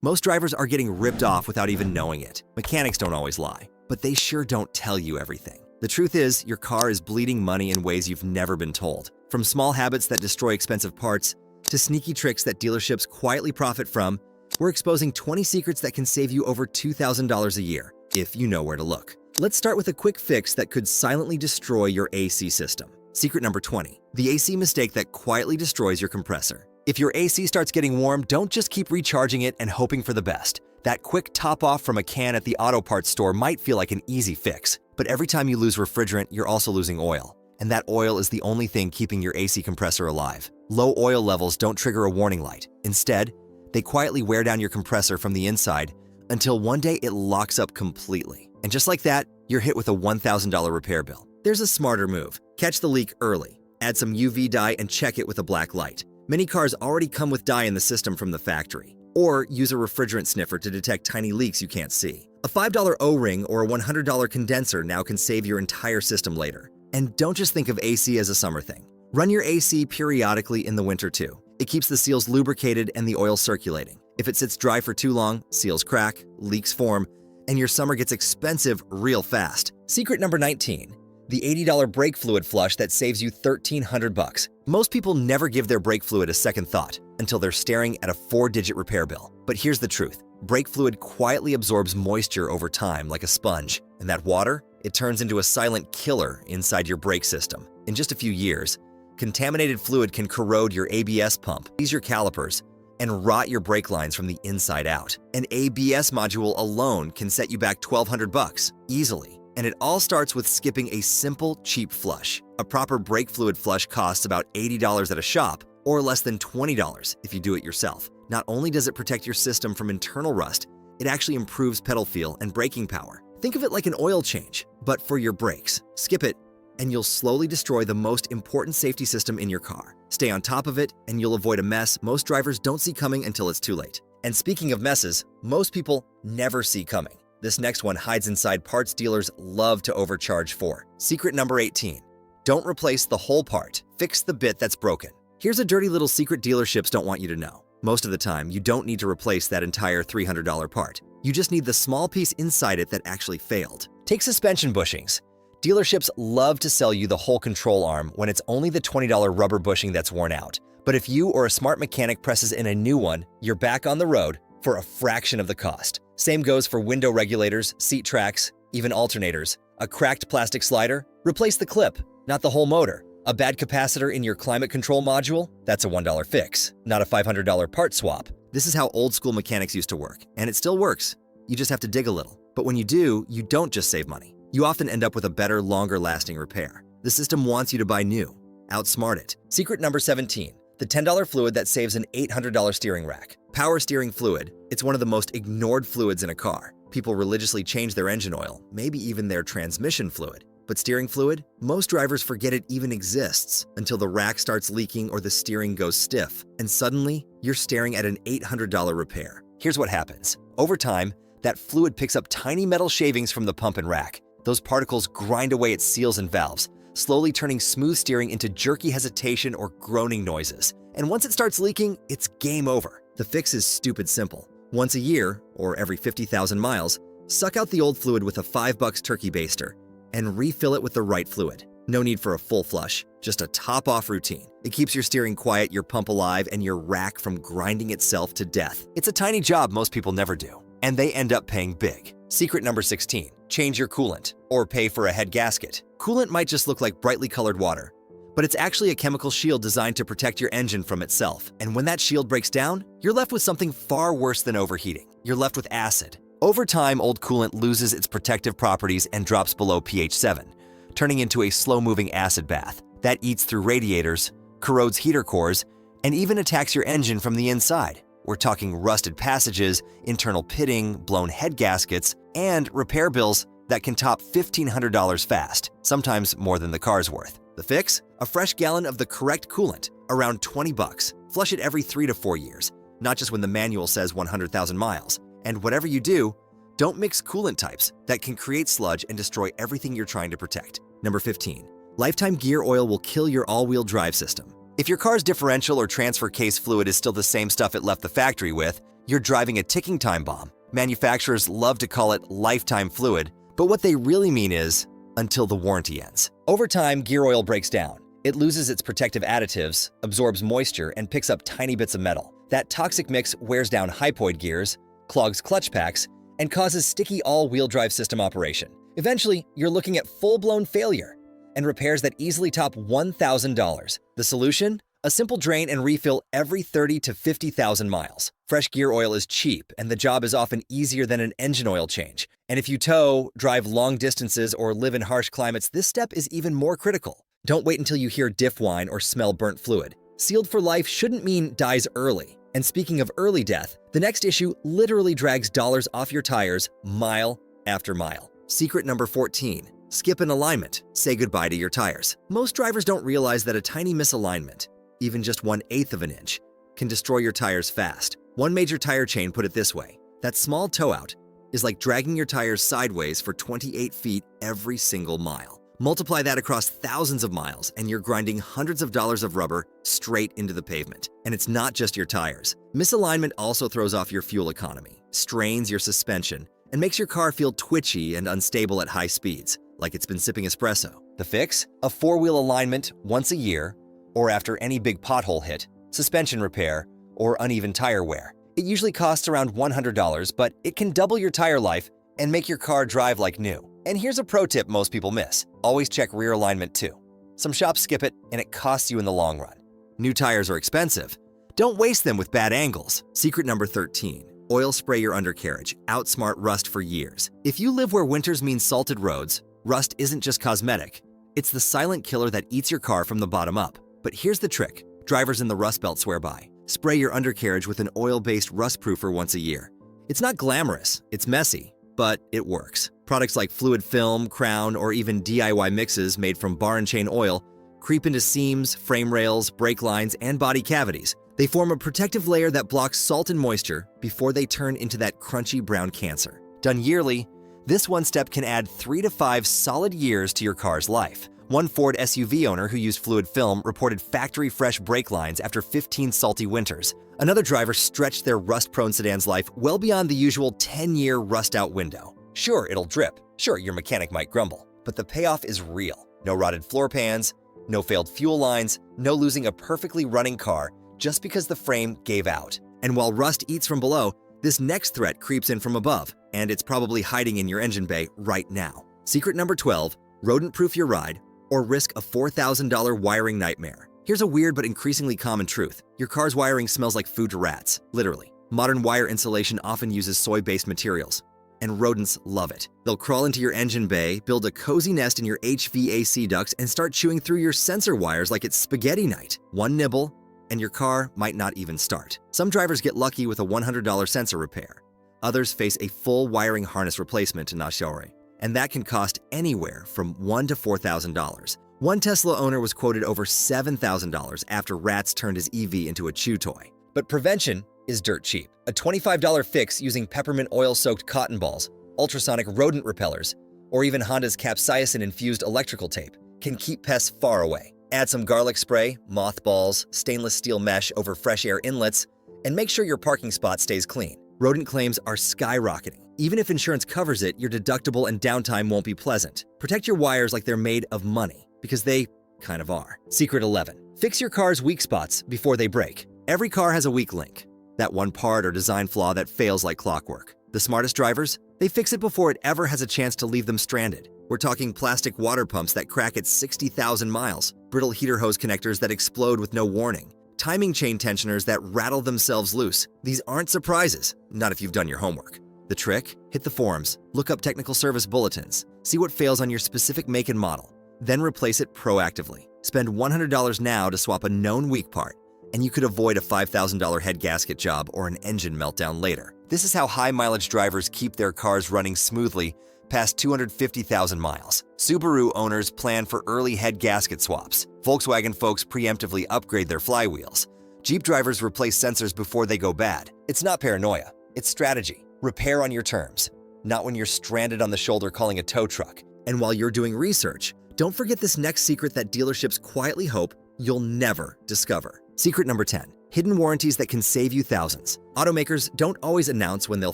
Most drivers are getting ripped off without even knowing it. Mechanics don't always lie, but they sure don't tell you everything. The truth is, your car is bleeding money in ways you've never been told. From small habits that destroy expensive parts, to sneaky tricks that dealerships quietly profit from, we're exposing 20 secrets that can save you over $2,000 a year, if you know where to look. Let's start with a quick fix that could silently destroy your AC system. Secret number 20, the AC mistake that quietly destroys your compressor. If your AC starts getting warm, don't just keep recharging it and hoping for the best. That quick top off from a can at the auto parts store might feel like an easy fix, but every time you lose refrigerant, you're also losing oil. And that oil is the only thing keeping your AC compressor alive. Low oil levels don't trigger a warning light. Instead, they quietly wear down your compressor from the inside until one day it locks up completely. And just like that, you're hit with a $1,000 repair bill. There's a smarter move. Catch the leak early. Add some UV dye and check it with a black light. Many cars already come with dye in the system from the factory. Or use a refrigerant sniffer to detect tiny leaks you can't see. A $5 O-ring or a $100 condenser now can save your entire system later. And don't just think of AC as a summer thing. Run your AC periodically in the winter too. It keeps the seals lubricated and the oil circulating. If it sits dry for too long, seals crack, leaks form, and your summer gets expensive real fast. Secret number 19. The $80 brake fluid flush that saves you $1,300. Most people never give their brake fluid a second thought until they're staring at a 4-digit repair bill. But here's the truth. Brake fluid quietly absorbs moisture over time like a sponge, and that water, it turns into a silent killer inside your brake system. In just a few years, contaminated fluid can corrode your ABS pump, seize your calipers, and rot your brake lines from the inside out. An ABS module alone can set you back $1,200 easily. And it all starts with skipping a simple, cheap flush. A proper brake fluid flush costs about $80 at a shop, or less than $20 if you do it yourself. Not only does it protect your system from internal rust, it actually improves pedal feel and braking power. Think of it like an oil change, but for your brakes. Skip it, and you'll slowly destroy the most important safety system in your car. Stay on top of it, and you'll avoid a mess most drivers don't see coming until it's too late. And speaking of messes, most people never see coming. This next one hides inside parts dealers love to overcharge for. Secret number 18. Don't replace the whole part. Fix the bit that's broken. Here's a dirty little secret dealerships don't want you to know. Most of the time, you don't need to replace that entire $300 part. You just need the small piece inside it that actually failed. Take suspension bushings. Dealerships love to sell you the whole control arm when it's only the $20 rubber bushing that's worn out. But if you or a smart mechanic presses in a new one, you're back on the road for a fraction of the cost. Same goes for window regulators, seat tracks, even alternators. A cracked plastic slider? Replace the clip, not the whole motor. A bad capacitor in your climate control module? That's a $1 fix, not a $500 part swap. This is how old school mechanics used to work, and it still works. You just have to dig a little. But when you do, you don't just save money. You often end up with a better, longer lasting repair. The system wants you to buy new. Outsmart it. Secret number 17. The $10 fluid that saves an $800 steering rack. Power steering fluid, it's one of the most ignored fluids in a car. People religiously change their engine oil, maybe even their transmission fluid. But steering fluid? Most drivers forget it even exists until the rack starts leaking or the steering goes stiff. And suddenly, you're staring at an $800 repair. Here's what happens. Over time, that fluid picks up tiny metal shavings from the pump and rack. Those particles grind away at seals and valves, slowly turning smooth steering into jerky hesitation or groaning noises. And once it starts leaking, it's game over. The fix is stupid simple. Once a year, or every 50,000 miles, suck out the old fluid with a $5 turkey baster and refill it with the right fluid. No need for a full flush, just a top-off routine. It keeps your steering quiet, your pump alive, and your rack from grinding itself to death. It's a tiny job most people never do, and they end up paying big. Secret number 16. Change your coolant, or pay for a head gasket. Coolant might just look like brightly colored water, but it's actually a chemical shield designed to protect your engine from itself. And when that shield breaks down, you're left with something far worse than overheating. You're left with acid. Over time, old coolant loses its protective properties and drops below pH 7, turning into a slow-moving acid bath that eats through radiators, corrodes heater cores, and even attacks your engine from the inside. We're talking rusted passages, internal pitting, blown head gaskets, and repair bills that can top $1,500 fast, sometimes more than the car's worth. The fix? A fresh gallon of the correct coolant, around $20. Flush it every 3 to 4 years, not just when the manual says 100,000 miles. And whatever you do, don't mix coolant types that can create sludge and destroy everything you're trying to protect. Number 15. Lifetime gear oil will kill your all-wheel drive system. If your car's differential or transfer case fluid is still the same stuff it left the factory with, You're driving a ticking time bomb. Manufacturers love to call it lifetime fluid, but what they really mean is until the warranty ends. Over time, gear oil breaks down. It loses its protective additives, absorbs moisture, and picks up tiny bits of metal. That toxic mix wears down hypoid gears, clogs clutch packs, and causes sticky all-wheel drive system operation. Eventually, you're looking at full-blown failure and repairs that easily top $1,000. The solution? A simple drain and refill every 30 to 50,000 miles. Fresh gear oil is cheap, and the job is often easier than an engine oil change. And if you tow, drive long distances, or live in harsh climates, this step is even more critical. Don't wait until you hear diff whine or smell burnt fluid. Sealed for life shouldn't mean dies early. And speaking of early death, the next issue literally drags dollars off your tires mile after mile. Secret number 14. Skip an alignment. Say goodbye to your tires. Most drivers don't realize that a tiny misalignment, even just 1/8 of an inch, can destroy your tires fast. One major tire chain put it this way: that small toe out is like dragging your tires sideways for 28 feet every single mile. Multiply that across thousands of miles, and you're grinding hundreds of dollars of rubber straight into the pavement. And it's not just your tires. Misalignment also throws off your fuel economy, strains your suspension, and makes your car feel twitchy and unstable at high speeds, like it's been sipping espresso. The fix? A four-wheel alignment once a year, or after any big pothole hit, suspension repair, or uneven tire wear. It usually costs around $100, but it can double your tire life and make your car drive like new. And here's a pro tip most people miss. Always check rear alignment too. Some shops skip it, and it costs you in the long run. New tires are expensive. Don't waste them with bad angles. Secret number 13. Oil spray your undercarriage. Outsmart rust for years. If you live where winters mean salted roads, rust isn't just cosmetic. It's the silent killer that eats your car from the bottom up. But here's the trick drivers in the Rust Belt swear by. Spray your undercarriage with an oil-based rust proofer once a year. It's not glamorous, it's messy, but it works. Products like fluid film, crown, or even DIY mixes made from bar and chain oil creep into seams, frame rails, brake lines, and body cavities. They form a protective layer that blocks salt and moisture before they turn into that crunchy brown cancer. Done yearly, this one step can add 3 to 5 solid years to your car's life. One Ford SUV owner who used fluid film reported factory-fresh brake lines after 15 salty winters. Another driver stretched their rust-prone sedan's life well beyond the usual 10-year rust-out window. Sure, it'll drip. Sure, your mechanic might grumble. But the payoff is real. No rotted floor pans, no failed fuel lines, no losing a perfectly running car just because the frame gave out. And while rust eats from below, this next threat creeps in from above, and it's probably hiding in your engine bay right now. Secret number 12, rodent-proof your ride, or risk a $4,000 wiring nightmare. Here's a weird but increasingly common truth. Your car's wiring smells like food to rats, literally. Modern wire insulation often uses soy-based materials, and rodents love it. They'll crawl into your engine bay, build a cozy nest in your HVAC ducts, and start chewing through your sensor wires like it's spaghetti night. One nibble, and your car might not even start. Some drivers get lucky with a $100 sensor repair. Others face a full wiring harness replacement in Nashore, and that can cost anywhere from $1,000 to $4,000. One Tesla owner was quoted over $7,000 after rats turned his EV into a chew toy. But prevention is dirt cheap. A $25 fix using peppermint oil-soaked cotton balls, ultrasonic rodent repellers, or even Honda's capsaicin-infused electrical tape can keep pests far away. Add some garlic spray, mothballs, stainless steel mesh over fresh air inlets, and make sure your parking spot stays clean. Rodent claims are skyrocketing. Even if insurance covers it, your deductible and downtime won't be pleasant. Protect your wires like they're made of money, because they kind of are. Secret 11. Fix your car's weak spots before they break. Every car has a weak link, that one part or design flaw that fails like clockwork. The smartest drivers, they fix it before it ever has a chance to leave them stranded. We're talking plastic water pumps that crack at 60,000 miles, brittle heater hose connectors that explode with no warning, timing chain tensioners that rattle themselves loose. These aren't surprises, not if you've done your homework. The trick? Hit the forums, look up technical service bulletins, see what fails on your specific make and model, then replace it proactively. Spend $100 now to swap a known weak part, and you could avoid a $5,000 head gasket job or an engine meltdown later. This is how high-mileage drivers keep their cars running smoothly past 250,000 miles. Subaru owners plan for early head gasket swaps. Volkswagen folks preemptively upgrade their flywheels. Jeep drivers replace sensors before they go bad. It's not paranoia, it's strategy. Repair on your terms, not when you're stranded on the shoulder calling a tow truck. And while you're doing research, don't forget this next secret that dealerships quietly hope you'll never discover. Secret number 10. hidden warranties that can save you thousands. Automakers don't always announce when they'll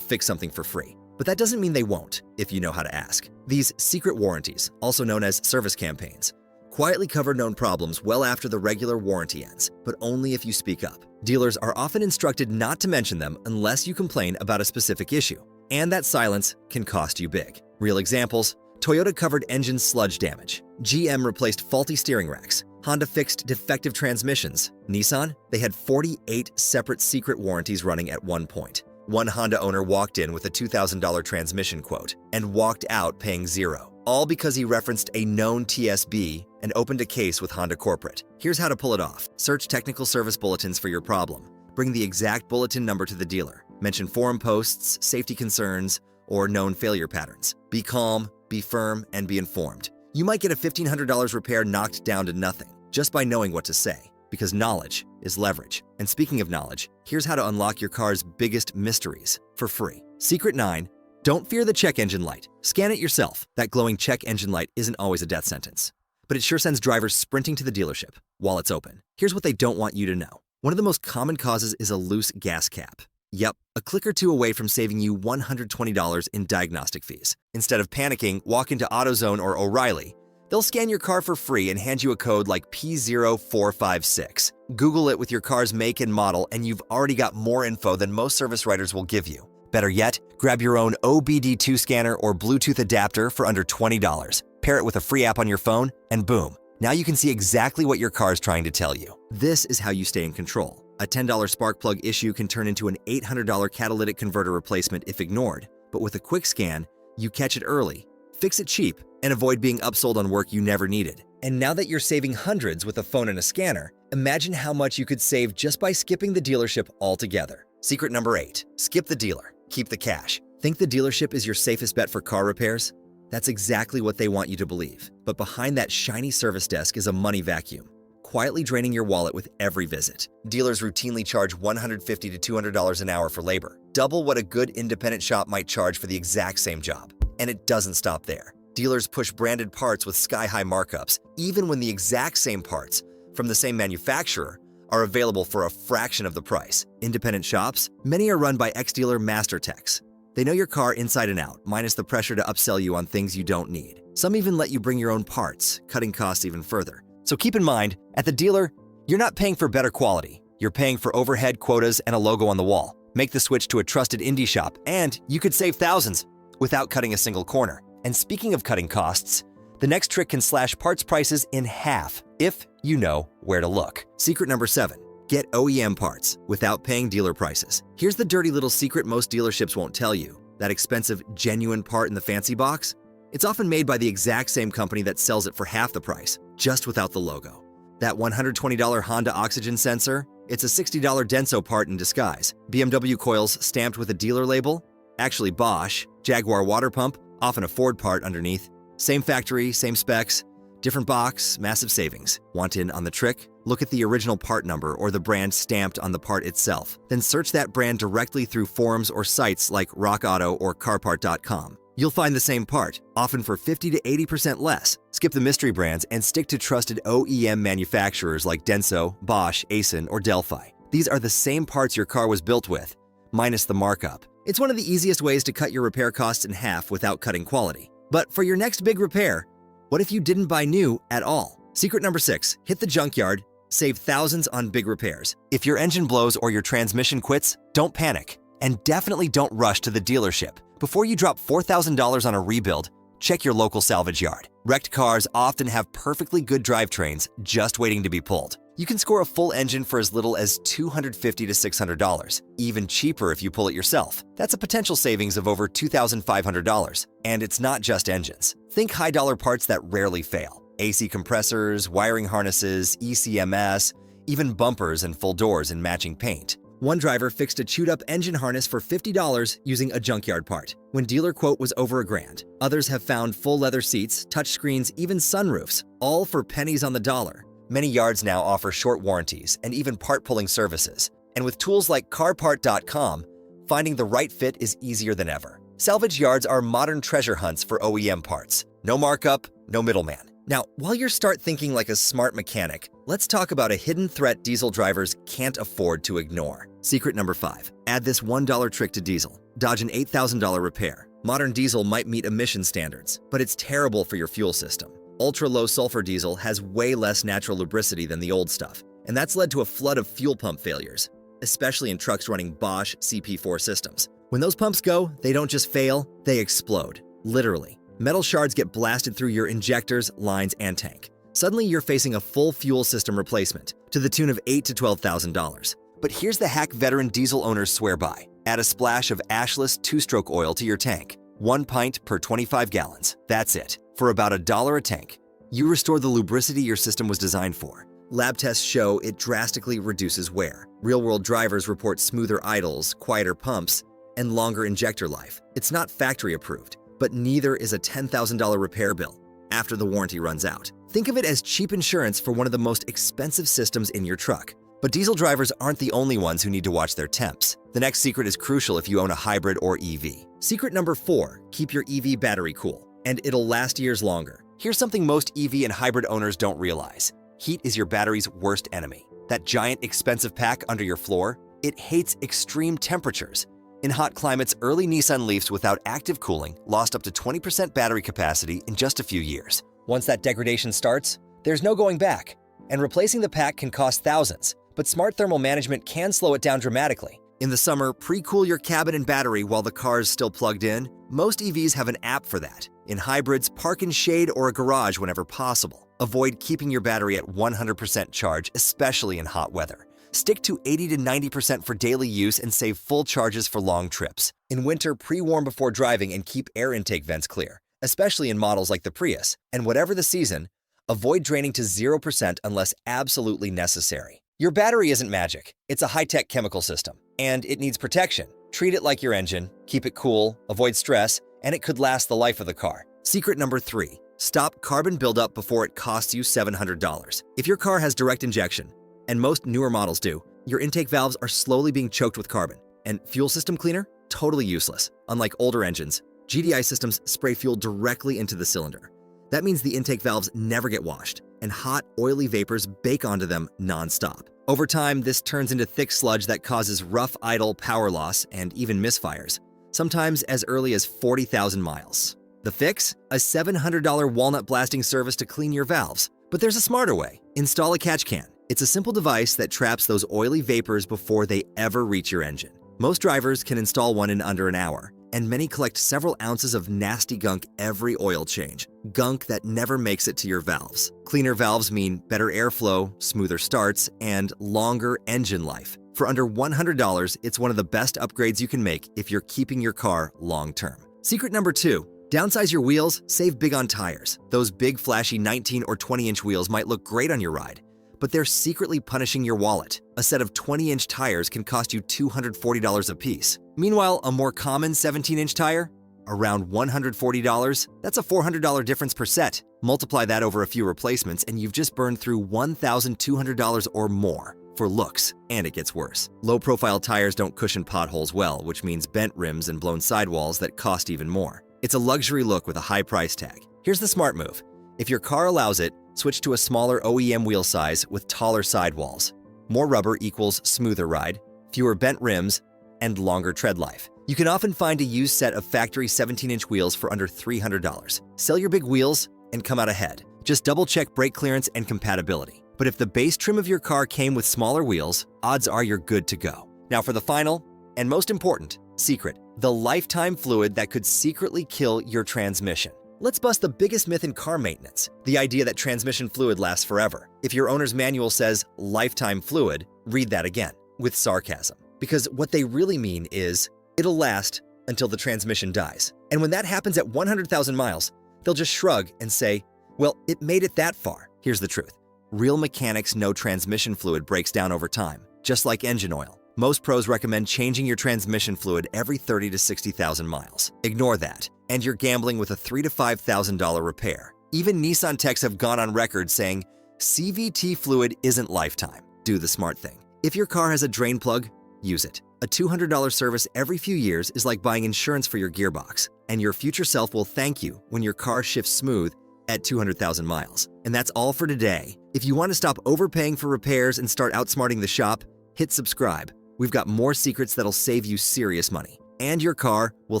fix something for free, but that doesn't mean they won't if you know how to ask. These secret warranties, also known as service campaigns, quietly cover known problems well after the regular warranty ends, but only if you speak up. Dealers are often instructed not to mention them unless you complain about a specific issue, and that silence can cost you big. Real examples: Toyota covered engine sludge damage, GM replaced faulty steering racks, Honda fixed defective transmissions. Nissan, they had 48 separate secret warranties running at one point. One Honda owner walked in with a $2,000 transmission quote and walked out paying $0, all because he referenced a known TSB and opened a case with Honda Corporate. Here's how to pull it off. Search technical service bulletins for your problem. Bring the exact bulletin number to the dealer. Mention forum posts, safety concerns, or known failure patterns. Be calm, be firm, and be informed. You might get a $1,500 repair knocked down to nothing just by knowing what to say, because knowledge is leverage. And speaking of knowledge, here's how to unlock your car's biggest mysteries for free. Secret 9, don't fear the check engine light. Scan it yourself. That glowing check engine light isn't always a death sentence, but it sure sends drivers sprinting to the dealership while it's open. Here's what they don't want you to know. One of the most common causes is a loose gas cap. Yep, a click or two away from saving you $120 in diagnostic fees. Instead of panicking, walk into AutoZone or O'Reilly. They'll scan your car for free and hand you a code like P0456. Google it with your car's make and model, and you've already got more info than most service writers will give you. Better yet, grab your own OBD2 scanner or Bluetooth adapter for under $20. Pair it with a free app on your phone, and boom, now you can see exactly what your car's trying to tell you. This is how you stay in control. A $10 spark plug issue can turn into an $800 catalytic converter replacement if ignored, but with a quick scan, you catch it early, fix it cheap, and avoid being upsold on work you never needed. And now that you're saving hundreds with a phone and a scanner, imagine how much you could save just by skipping the dealership altogether. Secret number 8, skip the dealer, keep the cash. Think the dealership is your safest bet for car repairs? That's exactly what they want you to believe. But behind that shiny service desk is a money vacuum, quietly draining your wallet with every visit. Dealers routinely charge $150 to $200 an hour for labor, double what a good independent shop might charge for the exact same job. And it doesn't stop there. Dealers push branded parts with sky-high markups, even when the exact same parts from the same manufacturer are available for a fraction of the price. Independent shops, many are run by ex-dealer master techs. They know your car inside and out, minus the pressure to upsell you on things you don't need. Some even let you bring your own parts, cutting costs even further. So keep in mind, at the dealer, you're not paying for better quality. You're paying for overhead, quotas, and a logo on the wall. Make the switch to a trusted indie shop, and you could save thousands without cutting a single corner. And speaking of cutting costs, the next trick can slash parts prices in half if you know where to look. Secret number 7, get OEM parts without paying dealer prices. Here's the dirty little secret most dealerships won't tell you. That expensive, genuine part in the fancy box? It's often made by the exact same company that sells it for half the price, just without the logo. That $120 Honda oxygen sensor? It's a $60 Denso part in disguise. BMW coils stamped with a dealer label? Actually Bosch. Jaguar water pump? Often a Ford part underneath. Same factory, same specs, different box, massive savings. Want in on the trick? Look at the original part number or the brand stamped on the part itself. Then search that brand directly through forums or sites like RockAuto or CarPart.com. You'll find the same part, often for 50 to 80% less. Skip the mystery brands and stick to trusted OEM manufacturers like Denso, Bosch, Aisin, or Delphi. These are the same parts your car was built with, minus the markup. It's one of the easiest ways to cut your repair costs in half without cutting quality. But for your next big repair, what if you didn't buy new at all? Secret number 6, hit the junkyard, save thousands on big repairs. If your engine blows or your transmission quits, don't panic. And definitely don't rush to the dealership. Before you drop $4,000 on a rebuild, check your local salvage yard. Wrecked cars often have perfectly good drivetrains just waiting to be pulled. You can score a full engine for as little as $250 to $600, even cheaper if you pull it yourself. That's a potential savings of over $2,500. And it's not just engines. Think high-dollar parts that rarely fail. AC compressors, wiring harnesses, ECMS, even bumpers and full doors in matching paint. One driver fixed a chewed-up engine harness for $50 using a junkyard part, when dealer quote was over $1,000. Others have found full leather seats, touchscreens, even sunroofs, all for pennies on the dollar. Many yards now offer short warranties and even part-pulling services. And with tools like CarPart.com, finding the right fit is easier than ever. Salvage yards are modern treasure hunts for OEM parts. No markup, no middleman. Now, while you start thinking like a smart mechanic, let's talk about a hidden threat diesel drivers can't afford to ignore. Secret number 5. Add this $1 trick to diesel. Dodge an $8,000 repair. Modern diesel might meet emission standards, but it's terrible for your fuel system. Ultra-low sulfur diesel has way less natural lubricity than the old stuff, and that's led to a flood of fuel pump failures, especially in trucks running Bosch CP4 systems. When those pumps go, they don't just fail, they explode. Literally. Metal shards get blasted through your injectors, lines, and tank. Suddenly, you're facing a full fuel system replacement to the tune of $8,000 to $12,000. But here's the hack veteran diesel owners swear by. Add a splash of ashless two-stroke oil to your tank. 1 pint per 25 gallons. That's it. For about $1 a tank. You restore the lubricity your system was designed for. Lab tests show it drastically reduces wear. Real-world drivers report smoother idles, quieter pumps, and longer injector life. It's not factory approved, but neither is a $10,000 repair bill after the warranty runs out. Think of it as cheap insurance for one of the most expensive systems in your truck. But diesel drivers aren't the only ones who need to watch their temps. The next secret is crucial if you own a hybrid or EV. Secret number 4, keep your EV battery cool, and it'll last years longer. Here's something most EV and hybrid owners don't realize. Heat is your battery's worst enemy. That giant expensive pack under your floor, it hates extreme temperatures. In hot climates, early Nissan Leafs without active cooling lost up to 20% battery capacity in just a few years. Once that degradation starts, there's no going back, and replacing the pack can cost thousands, but smart thermal management can slow it down dramatically. In the summer, pre-cool your cabin and battery while the car is still plugged in. Most EVs have an app for that. In hybrids, park in shade or a garage whenever possible. Avoid keeping your battery at 100% charge, especially in hot weather. Stick to 80 to 90% for daily use and save full charges for long trips. In winter, pre-warm before driving and keep air intake vents clear, especially in models like the Prius. And whatever the season, avoid draining to 0% unless absolutely necessary. Your battery isn't magic. It's a high-tech chemical system, and it needs protection. Treat it like your engine, keep it cool, avoid stress, and it could last the life of the car. Secret number 3, stop carbon buildup before it costs you $700. If your car has direct injection, and most newer models do, your intake valves are slowly being choked with carbon. And fuel system cleaner? Totally useless. Unlike older engines, GDI systems spray fuel directly into the cylinder. That means the intake valves never get washed, and hot, oily vapors bake onto them non-stop. Over time, this turns into thick sludge that causes rough idle, power loss, and even misfires, sometimes as early as 40,000 miles. The fix? A $700 walnut blasting service to clean your valves. But there's a smarter way. Install a catch can. It's a simple device that traps those oily vapors before they ever reach your engine. Most drivers can install one in under an hour, and many collect several ounces of nasty gunk every oil change. Gunk that never makes it to your valves. Cleaner valves mean better airflow, smoother starts, and longer engine life. For under $100, it's one of the best upgrades you can make if you're keeping your car long-term. Secret number 2, downsize your wheels, save big on tires. Those big flashy 19 or 20-inch wheels might look great on your ride, but they're secretly punishing your wallet. A set of 20-inch tires can cost you $240 a piece. Meanwhile, a more common 17-inch tire? Around $140, that's a $400 difference per set. Multiply that over a few replacements and you've just burned through $1,200 or more for looks, and it gets worse. Low-profile tires don't cushion potholes well, which means bent rims and blown sidewalls that cost even more. It's a luxury look with a high price tag. Here's the smart move. If your car allows it, switch to a smaller OEM wheel size with taller sidewalls. More rubber equals smoother ride, fewer bent rims, and longer tread life. You can often find a used set of factory 17-inch wheels for under $300. Sell your big wheels and come out ahead. Just double-check brake clearance and compatibility. But if the base trim of your car came with smaller wheels, odds are you're good to go. Now for the final, and most important, secret, the lifetime fluid that could secretly kill your transmission. Let's bust the biggest myth in car maintenance, the idea that transmission fluid lasts forever. If your owner's manual says lifetime fluid, read that again, with sarcasm. Because what they really mean is, it'll last until the transmission dies. And when that happens at 100,000 miles, they'll just shrug and say, well, it made it that far. Here's the truth. Real mechanics know transmission fluid breaks down over time, just like engine oil. Most pros recommend changing your transmission fluid every 30 to 60,000 miles. Ignore that, and you're gambling with a $3,000 to $5,000 repair. Even Nissan techs have gone on record saying, CVT fluid isn't lifetime. Do the smart thing. If your car has a drain plug, use it. A $200 service every few years is like buying insurance for your gearbox, and your future self will thank you when your car shifts smooth at 200,000 miles. And that's all for today. If you want to stop overpaying for repairs and start outsmarting the shop, hit subscribe. We've got more secrets that'll save you serious money. And your car will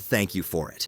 thank you for it.